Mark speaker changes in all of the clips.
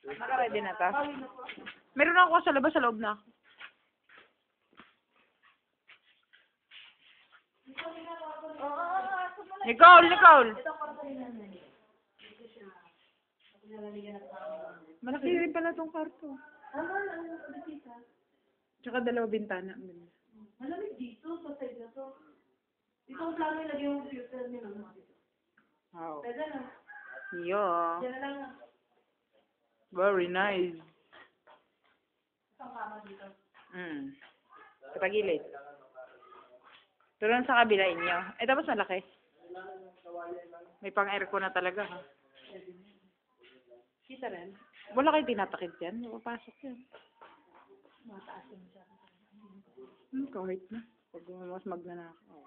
Speaker 1: Naka-ready na ta. Meron ako sa labas, sa loob na ako. Nicole! Malaki rin pala tong kwarto. Tsaka dalawa bintana.
Speaker 2: Malamig dito, sa side na to. Dito ang plano yung lagyan yung filter nila.
Speaker 1: Wow.
Speaker 2: Pwede na.
Speaker 1: Yeah.
Speaker 2: Diyan na lang.
Speaker 1: Very nice.
Speaker 2: Isang kama dito.
Speaker 1: Sa tagilid. Ito lang sa kabila inyo. Eh, tapos malaki. May pang-aircon na talaga, ha?
Speaker 2: Kita rin.
Speaker 1: Wala kayo tinatakid dyan. Mapapasok yan.
Speaker 2: Mataas yung siya.
Speaker 1: Kahit na. Pag mas magnanakaw.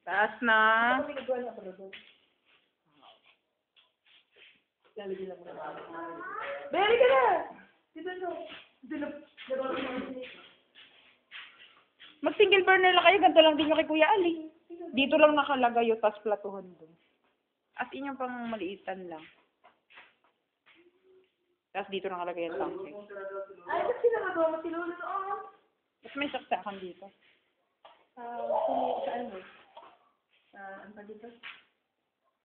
Speaker 1: Taas na.
Speaker 2: Lalagyan lang mo na. Beri ka na! Dito no.
Speaker 1: Mag single burner lang kayo. Ganito lang din yung kay Kuya Ali. Dito lang nakalagay yung tas platuhan doon. As in yung pang maliitan lang. Tapos dito nakalagay yung tangke.
Speaker 2: Ay, ba't sinakagawa mo sinulo doon?
Speaker 1: Tapos may saksakan dito.
Speaker 2: Sa ano? Ano pa dito?